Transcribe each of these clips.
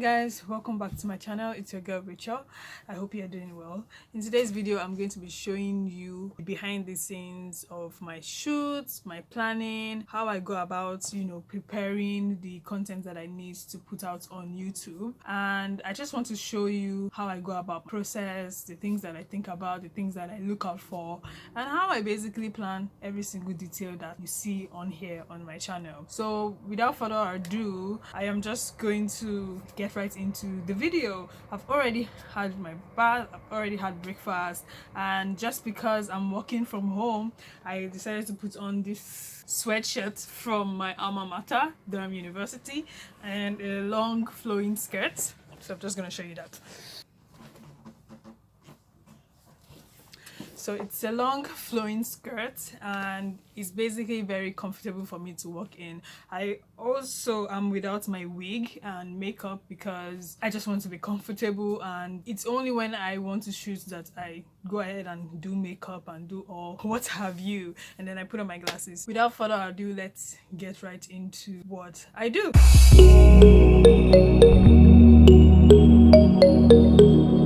guys, welcome back to my channel. It's your girl Rachael. I hope you're doing well. In today's video, I'm going to be showing you behind the scenes of my shoots, my planning, how I go about, preparing the content that I need to put out on YouTube. And I just want to show you how I go about process, the things that I think about, the things that I look out for, and how I basically plan every single detail that you see on here on my channel. So without further ado, I am just going to get right into the video. I've already had my bath, I've already had breakfast, and just because I'm working from home, I decided to put on this sweatshirt from my alma mater, Durham University, and a long flowing skirt. So I'm just going to show you that. So it's a long flowing skirt and it's basically very comfortable for me to walk in. I also am without my wig and makeup because I just want to be comfortable, and it's only when I want to shoot that I go ahead and do makeup and do all what have you, and then I put on my glasses. Without further ado, let's get right into what I do.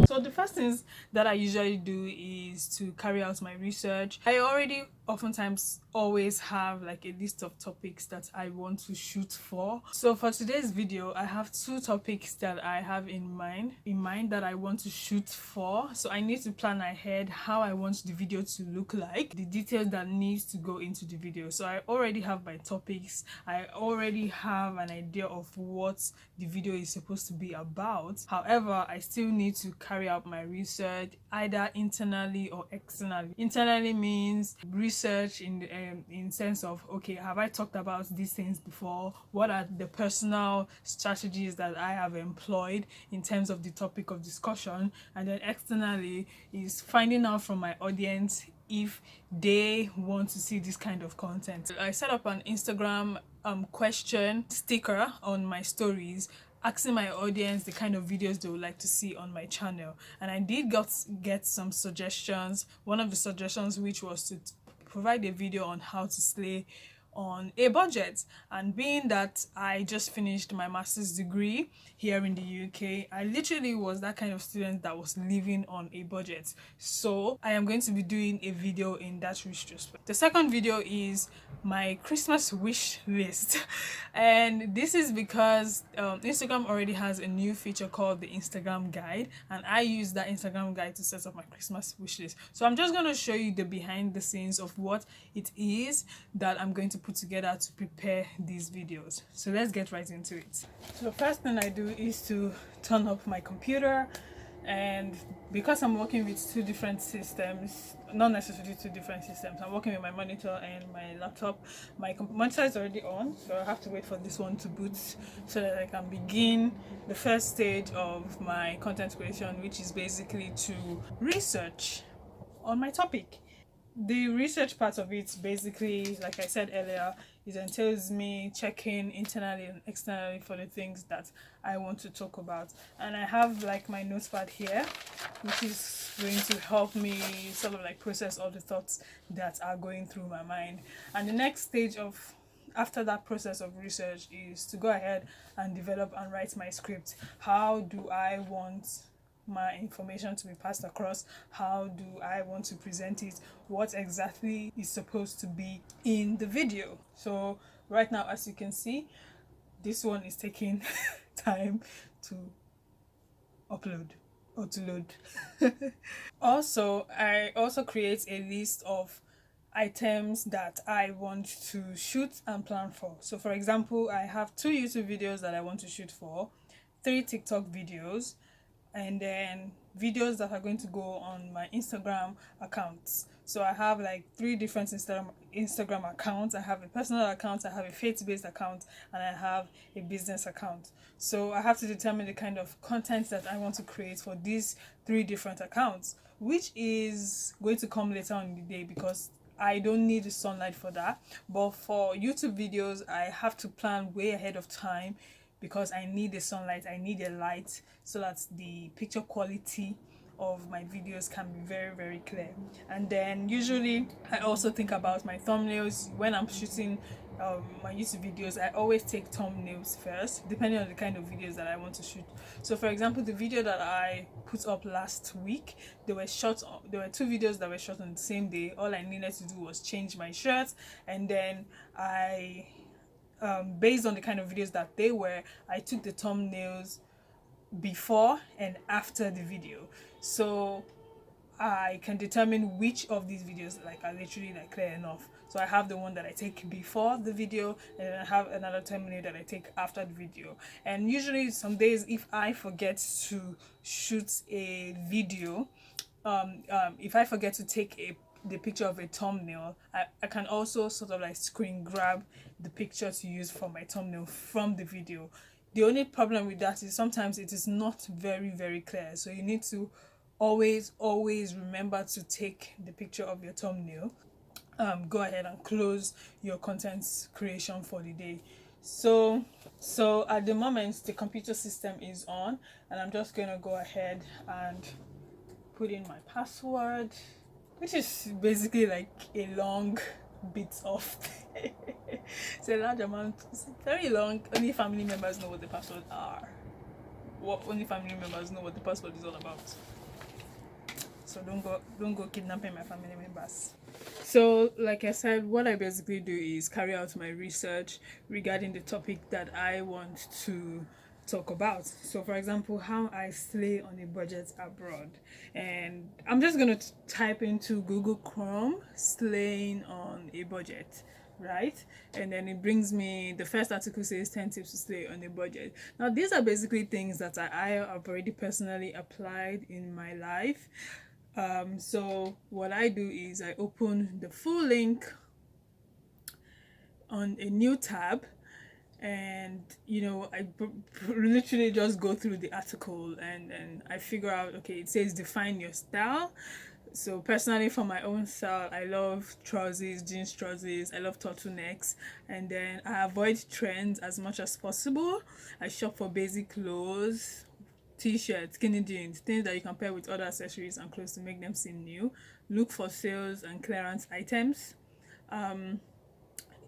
So the first things that I usually do is to carry out my research. I already oftentimes always have like a list of topics that I want to shoot for. So for today's video, I have two topics that I have in mind that I want to shoot for. So I need to plan ahead how I want the video to look like, the details that needs to go into the video. So I already have my topics. I already have an idea of what the video is supposed to be about. However, I still need to carry out my research either internally or externally. Internally means research in sense of, okay, have I talked about these things before? What are the personal strategies that I have employed in terms of the topic of discussion? And then externally is finding out from my audience if they want to see this kind of content. I set up an Instagram question sticker on my stories asking my audience the kind of videos they would like to see on my channel, and I did get some suggestions. One of the suggestions which was to provide a video on how to slay on a budget, and being that I just finished my master's degree here in the UK, I literally was that kind of student that was living on a budget. So I am going to be doing a video in that retrospect. The second video is my Christmas wish list and this is because Instagram already has a new feature called the Instagram guide, and I use that Instagram guide to set up my Christmas wish list. So I'm just going to show you the behind the scenes of what it is that I'm going to put together to prepare these videos. So let's get right into it. So first thing I do is to turn up my computer, and because I'm working with two different systems, not necessarily two different systems, I'm working with my monitor and my laptop. My monitor is already on, so I have to wait for this one to boot so that I can begin the first stage of my content creation, which is basically to research on my topic. The research part of it, basically, like I said earlier, it entails me checking internally and externally for the things that I want to talk about. And I have like my notepad here, which is going to help me sort of like process all the thoughts that are going through my mind. And the next stage after that process of research is to go ahead and develop and write my script. How do I want my information to be passed across? How do I want to present it? What exactly is supposed to be in the video? So right now, as you can see, this one is taking time to upload or to load. Also, I also create a list of items that I want to shoot and plan for. So for example, I have 2 YouTube videos that I want to shoot for, 3 TikTok videos, and then videos that are going to go on my Instagram accounts. So I have like 3 different Instagram accounts. I have a personal account, I have a faith-based account, and I have a business account. So I have to determine the kind of content that I want to create for these 3 different accounts, which is going to come later on in the day because I don't need the sunlight for that. But for YouTube videos, I have to plan way ahead of time because I need the sunlight, I need a light so that the picture quality of my videos can be very, very clear. And then usually I also think about my thumbnails when I'm shooting my YouTube videos, I always take thumbnails first, depending on the kind of videos that I want to shoot. So for example, the video that I put up last week, there were 2 videos that were shot on the same day. All I needed to do was change my shirt, and then I based on the kind of videos that they were, I took the thumbnails before and after the video, so I can determine which of these videos like are literally like clear enough. So I have the one that I take before the video, and then I have another thumbnail that I take after the video. And usually some days, if I forget to shoot a video, if I forget to take the picture of a thumbnail, I can also sort of like screen grab the picture to use for my thumbnail from the video. The only problem with that is sometimes it is not very clear, so you need to always remember to take the picture of your thumbnail. Go ahead and close your content creation for the day. So at the moment the computer system is on, and I'm just gonna go ahead and put in my password, which is basically like a long bit of it's a large amount, it's very long. Only family members know what the passwords are. Only family members know what the password is all about. So don't go kidnapping my family members. So like I said, what I basically do is carry out my research regarding the topic that I want to talk about. So for example, how I slay on a budget abroad, and I'm just gonna type into Google Chrome slaying on a budget, right? And then it brings me, the first article says 10 tips to slay on a budget. Now these are basically things that I have already personally applied in my life. So what I do is I open the full link on a new tab, and I literally just go through the article, and I figure out, okay, it says define your style. So personally, for my own style, I love trousers, jeans trousers, I love turtlenecks, and then I avoid trends as much as possible. I shop for basic clothes, t-shirts, skinny jeans, things that you can pair with other accessories and clothes to make them seem new. Look for sales and clearance items.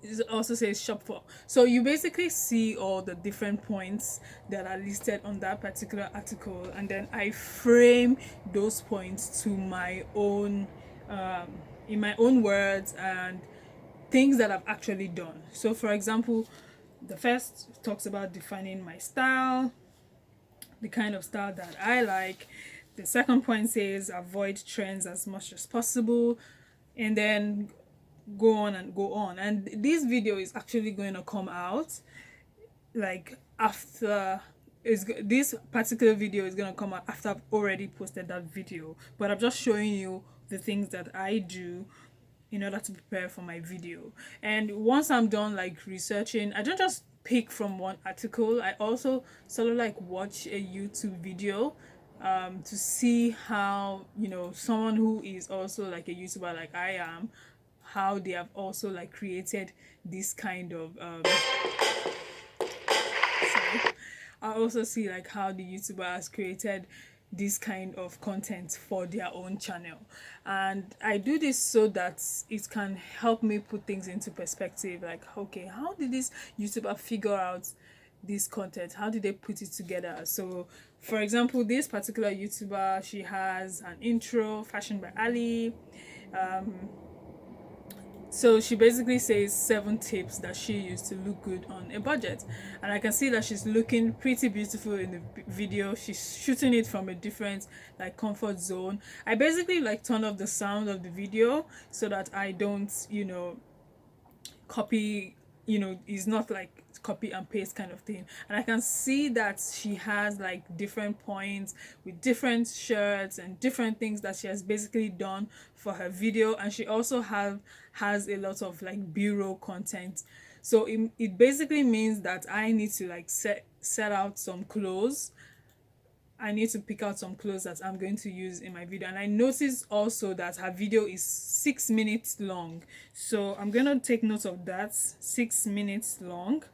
It also says shop for, so you basically see all the different points that are listed on that particular article, and then I frame those points to my own in my own words and things that I've actually done. So for example, the first talks about defining my style, the kind of style that I like. The second point says avoid trends as much as possible, and then go on and go on. And this video is actually going to come out like after this particular video is going to come out after I've already posted that video, but I'm just showing you the things that I do in order to prepare for my video. And once I'm done like researching, I don't just pick from one article, I also sort of like watch a YouTube video to see how someone who is also like a YouTuber like I am, how they have also like created this kind of sorry, I also see like how the YouTuber has created this kind of content for their own channel, and I do this so that it can help me put things into perspective, like, okay, how did this YouTuber figure out this content, how did they put it together? So for example, this particular YouTuber, she has an intro, Fashion by Ali. So she basically says 7 tips that she used to look good on a budget, and I can see that she's looking pretty beautiful in the video. She's shooting it from a different like comfort zone. I basically like turn off the sound of the video so that I don't copy, it's not like copy and paste kind of thing. And I can see that she has like different points with different shirts and different things that she has basically done for her video, and she also has a lot of like B-roll content. So it basically means that I need to like set out some clothes. I need to pick out some clothes that I'm going to use in my video. And I noticed also that her video is 6 minutes long, so I'm gonna take note of that. 6 minutes long.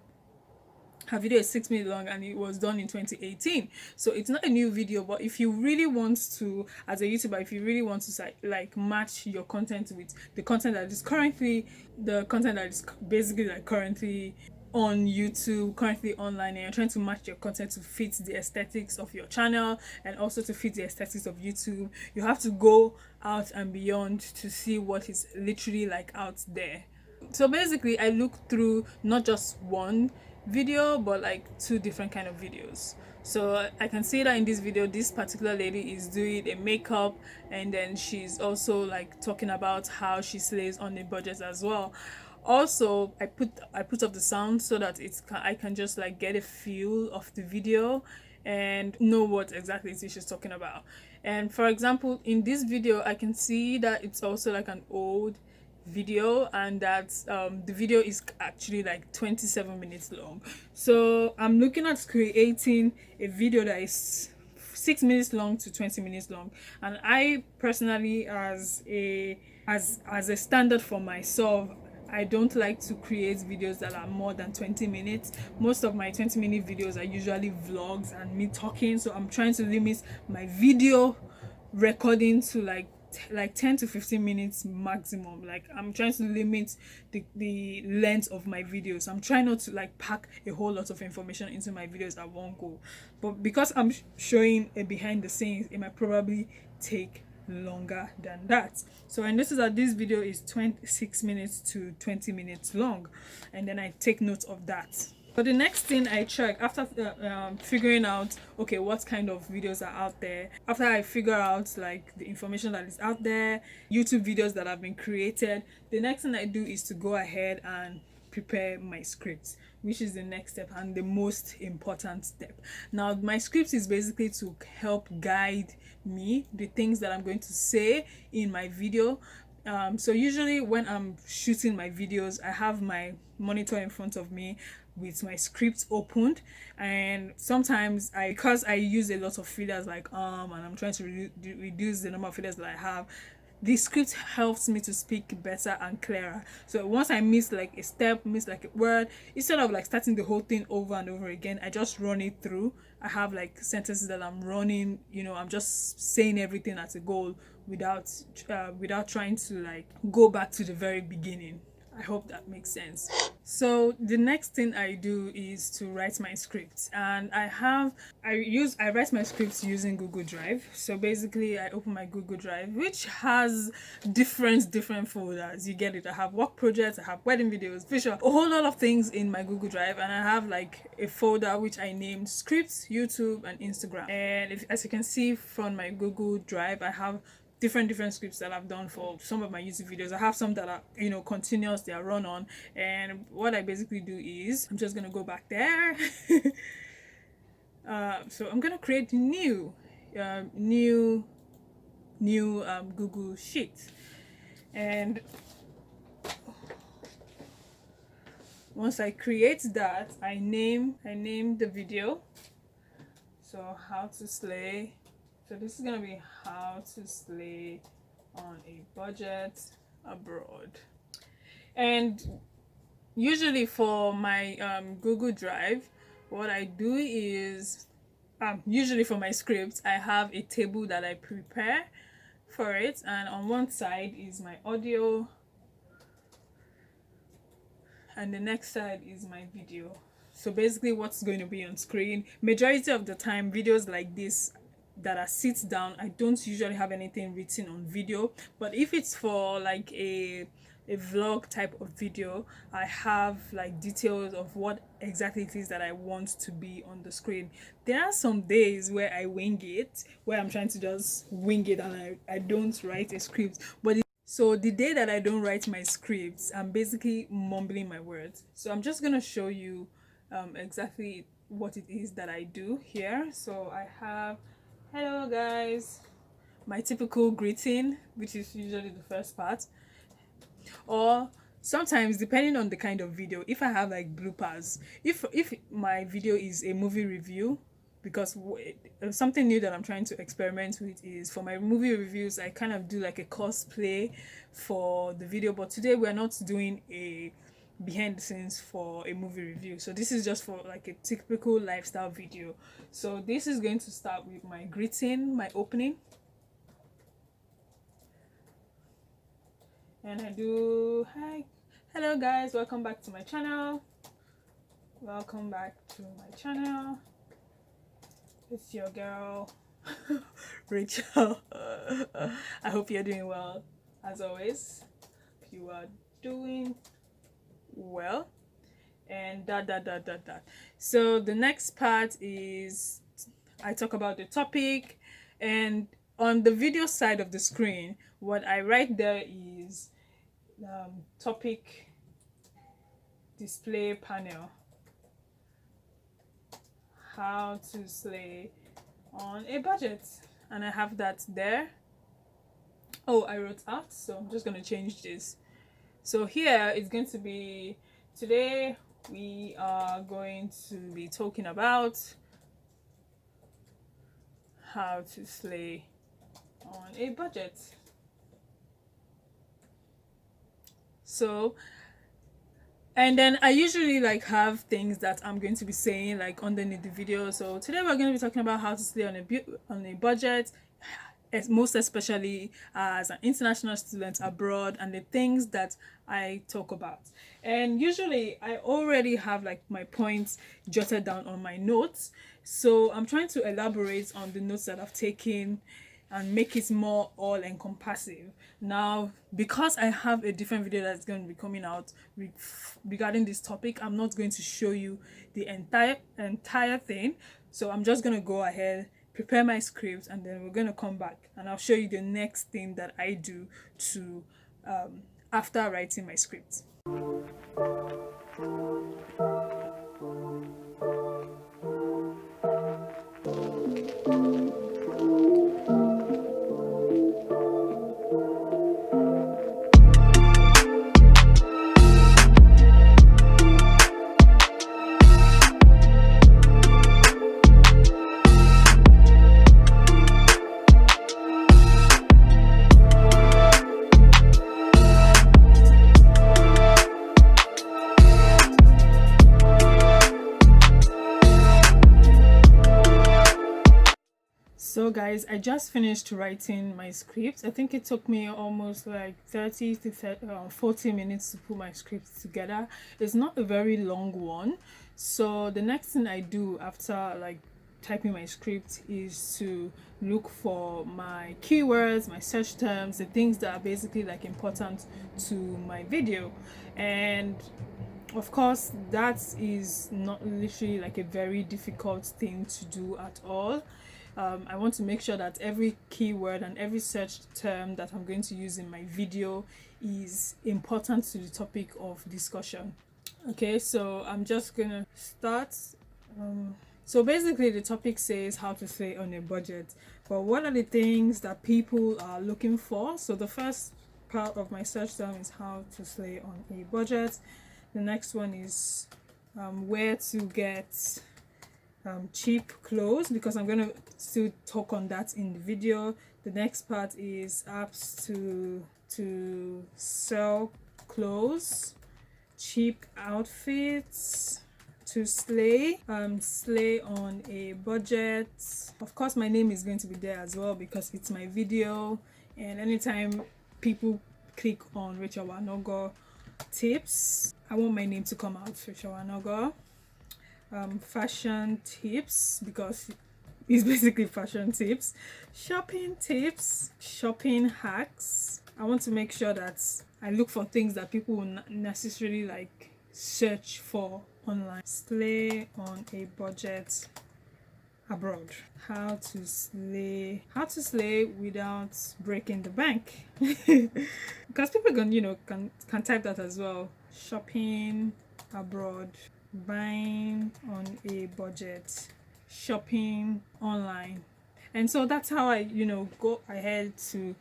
her video is 6 minutes long and it was done in 2018. So it's not a new video, but if you really want to, as a YouTuber, if you really want to like match your content with the content that is currently, the content that is basically like currently on YouTube, currently online, and you're trying to match your content to fit the aesthetics of your channel and also to fit the aesthetics of YouTube, you have to go out and beyond to see what is literally like out there. So basically I looked through not just one video but like two different kind of videos. So I can see that in this video this particular lady is doing a makeup, and then she's also like talking about how she slays on the budget as well. Also I put up the sound so that I can just like get a feel of the video and know what exactly it is she's talking about. And for example, in this video I can see that it's also like an old video, and that the video is actually like 27 minutes long. So I'm looking at creating a video that is 6 minutes long to 20 minutes long, and I personally, as a standard for myself, I don't like to create videos that are more than 20 minutes. Most of my 20-minute videos are usually vlogs and me talking, so I'm trying to limit my video recording to like 10 to 15 minutes maximum. Like I'm trying to limit the length of my videos. I'm trying not to like pack a whole lot of information into my videos at one go, but because I'm showing a behind the scenes, it might probably take longer than that. So I noticed that this video is 26 minutes to 20 minutes long, and then I take note of that. But the next thing I check after figuring out, okay, what kind of videos are out there, after I figure out like the information that is out there, YouTube videos that have been created, the next thing I do is to go ahead and prepare my script, which is the next step and the most important step. Now my script is basically to help guide me the things that I'm going to say in my video. So usually when I'm shooting my videos, I have my monitor in front of me with my script opened, and sometimes because I use a lot of fillers like and I'm trying to reduce the number of fillers that I have, the script helps me to speak better and clearer. So once I miss like a step, miss like a word, instead of like starting the whole thing over and over again, I just run it through. I have like sentences that I'm running, you know, I'm just saying everything as a goal without trying to like go back to the very beginning. I hope that makes sense. So the next thing I do is to write my scripts, and I write my scripts using Google Drive. So basically I open my Google Drive, which has different folders. You get it. I have work projects, I have wedding videos, visual, a whole lot of things in my Google Drive, and I have like a folder which I named scripts, YouTube, and Instagram. And as you can see from my Google Drive, I have different scripts that I've done for some of my YouTube videos. I have some that are, you know, continuous, they are run on, and what I basically do is I'm just gonna go back there. So I'm gonna create new Google Sheet, and once I create that, I name the video. So how to slay. So this is gonna be how to slay on a budget abroad. And usually for my Google Drive, what I do is usually for my scripts, I have a table that I prepare for it, and on one side is my audio and the next side is my video. So basically what's going to be on screen, majority of the time videos like this that are sit down, I don't usually have anything written on video, but if it's for like a vlog type of video, I have like details of what exactly it is that I want to be on the screen. There are some days where I wing it, where I'm trying to just wing it and I don't write a script, but so the day that I don't write my scripts, I'm basically mumbling my words. So I'm just gonna show you exactly what it is that I do here. So I have, hello guys, my typical greeting, which is usually the first part, or sometimes depending on the kind of video, if I have like bloopers, if my video is a movie review, because something new that I'm trying to experiment with is for my movie reviews, I kind of do like a cosplay for the video, but today we're not doing a behind the scenes for a movie review. So this is just for like a typical lifestyle video. So this is going to start with my greeting, my opening. And I do, hi, hello guys, welcome back to my channel. Welcome back to my channel. It's your girl, Rachel. I hope you're doing well, as always. You are doing well. And that. So the next part is I talk about the topic, and on the video side of the screen, what I write there is topic display panel. How to slay on a budget, and I have that there. Oh, I wrote out, so I'm just going to change this. So here it's going to be, today we are going to be talking about how to slay on a budget. So, and then I usually like have things that I'm going to be saying like underneath the video. So today we're going to be talking about how to slay on a budget, most especially as an international student abroad, and the things that I talk about. And usually I already have like my points jotted down on my notes, so I'm trying to elaborate on the notes that I've taken and make it more all-encompassing. Now, because I have a different video that's going to be coming out regarding this topic, I'm not going to show you the entire thing. So I'm just going to go ahead, prepare my script, and then we're going to come back and I'll show you the next thing that I do to after writing my script. So guys, I just finished writing my script. I think it took me almost like 30 to 40 minutes to put my script together. It's not a very long one. So the next thing I do after like typing my script is to look for my keywords, my search terms, the things that are basically like important to my video. And of course, that is not literally like a very difficult thing to do at all. I want to make sure that every keyword and every search term that I'm going to use in my video is important to the topic of discussion. Okay, so I'm just gonna start. So basically the topic says how to slay on a budget, but what are the things that people are looking for? So the first part of my search term is how to slay on a budget. The next one is where to get cheap clothes, because I'm gonna still talk on that in the video. The next part is apps to sell clothes, cheap outfits, to slay on a budget. Of course, my name is going to be there as well because it's my video, and anytime people click on Rachael Wanogho tips, I want my name to come out, Rachael Wanogho. Fashion tips, because it's basically fashion tips, shopping tips, shopping hacks. I want to make sure that I look for things that people will not necessarily like search for online. Slay on a budget abroad. How to slay without breaking the bank. Because people can type that as well. Shopping abroad, buying on a budget, shopping online. And so that's how I go ahead to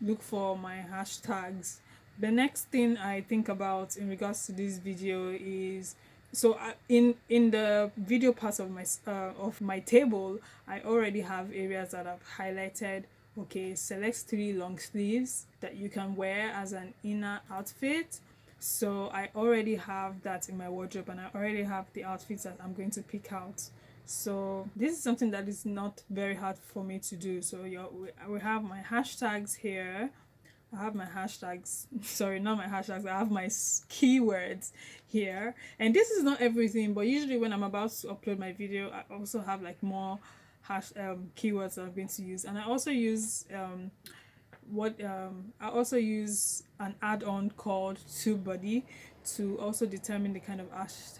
look for my hashtags. The next thing I think about in regards to this video is, so in the video part of my table, I already have areas that I've highlighted. Okay, select 3 long sleeves that you can wear as an inner outfit. So I already have that in my wardrobe, and I already have the outfits that I'm going to pick out. So this is something that is not very hard for me to do. So we have my hashtags here. I have my hashtags, sorry, not my hashtags, I have my keywords here. And this is not everything, but usually when I'm about to upload my video, I also have like more keywords that I'm going to use. And I also use I also use an add-on called TubeBuddy to also determine the kind of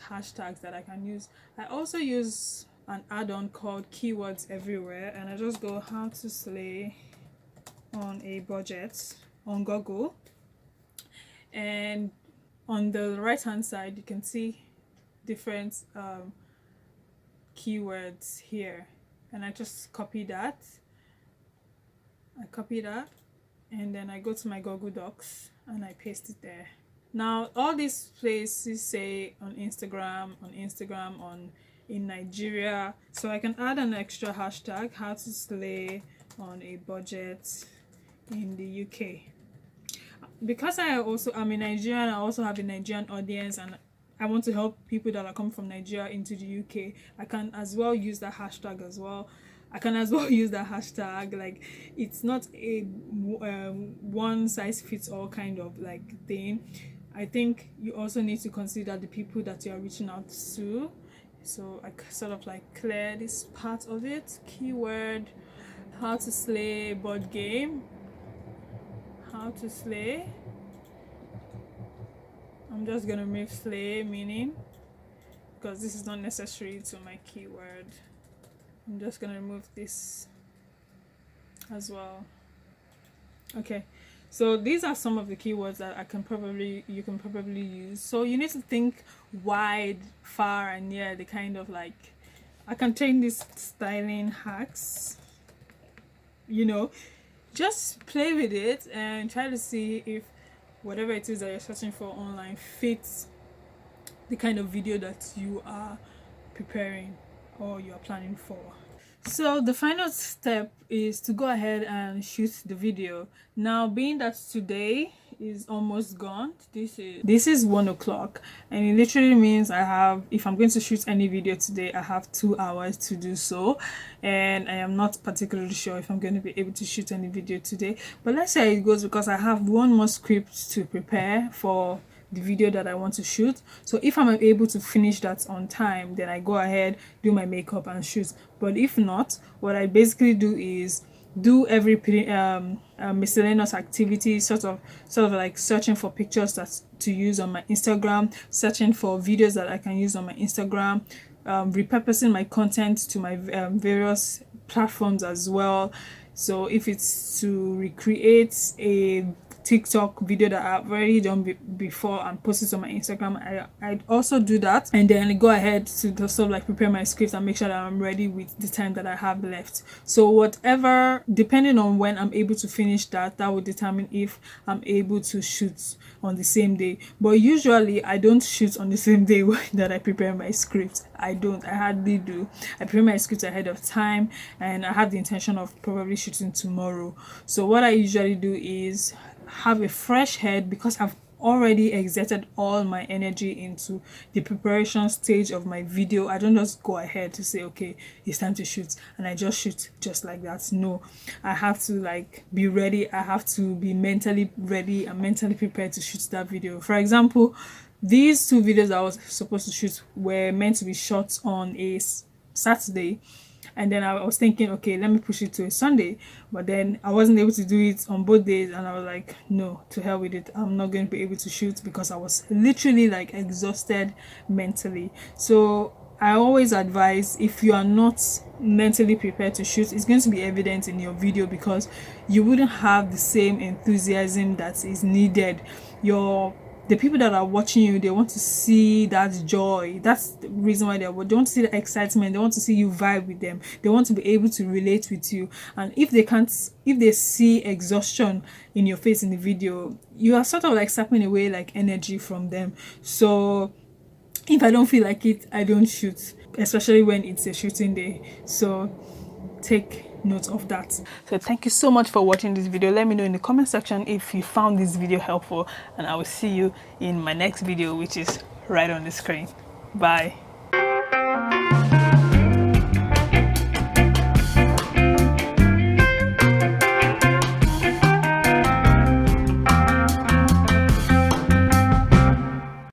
hashtags that I can use. I also use an add-on called Keywords Everywhere, and I just go how to slay on a budget on Google, and on the right hand side you can see different keywords here, and I just copy that. And then I go to my Google Docs and I paste it there. Now all these places say on Instagram, in Nigeria, so I can add an extra hashtag, how to slay on a budget in the UK. Because I'm a Nigerian, I also have a Nigerian audience, and I want to help people that are coming from Nigeria into the UK. I can as well use that hashtag as well. Like, it's not a one size fits all kind of like thing. I think you also need to consider the people that you are reaching out to. So I sort of like clear this part of it. Keyword, how to slay board game. How to slay. I'm just gonna make slay meaning, because this is not necessary to my keyword. I'm just gonna remove this as well. Okay, so these are some of the keywords that you can probably use. So you need to think wide, far and near. The kind of like, I can take these styling hacks, just play with it and try to see if whatever it is that you're searching for online fits the kind of video that you are preparing or you are planning for. So the final step is to go ahead and shoot the video. Now, being that today is almost gone, this is 1 o'clock, and it literally means if I'm going to shoot any video today, I have 2 hours to do so, and I am not particularly sure if I'm going to be able to shoot any video today, but let's see how it goes, because I have one more script to prepare for the video that I want to shoot. So if I'm able to finish that on time, then I go ahead, do my makeup and shoot. But if not, what I basically do is do every miscellaneous activity, sort of like searching for pictures to use on my Instagram, searching for videos that I can use on my Instagram, repurposing my content to my various platforms as well. So if it's to recreate a TikTok video that I've already done before and post it on my Instagram, I'd also do that, and then go ahead to just sort of like prepare my script and make sure that I'm ready with the time that I have left. So whatever, depending on when I'm able to finish that will determine if I'm able to shoot on the same day. But usually I don't shoot on the same day that I prepare my script. I hardly do. I prepare my script ahead of time, and I have the intention of probably shooting tomorrow. So what I usually do is have a fresh head, because I've already exerted all my energy into the preparation stage of my video. I don't just go ahead to say, okay, it's time to shoot, and I just shoot just like that. No, I have to like be ready. I have to be mentally ready and mentally prepared to shoot that video. For example, these 2 videos I was supposed to shoot were meant to be shot on a Saturday, and then I was thinking, okay, let me push it to a Sunday, but then I wasn't able to do it on both days, and I was like, no, to hell with it, I'm not going to be able to shoot, because I was literally like exhausted mentally. So I always advise, if you are not mentally prepared to shoot, it's going to be evident in your video, because you wouldn't have the same enthusiasm that is needed. The people that are watching you, they want to see that joy. That's the reason why they want to see the excitement. They want to see you vibe with them. They want to be able to relate with you. And if they see exhaustion in your face in the video, you are sort of like sucking away like energy from them. So if I don't feel like it, I don't shoot, especially when it's a shooting day. So take note of that. So thank you so much for watching this video. Let me know in the comment section if you found this video helpful, and I will see you in my next video, which is right on the screen. Bye.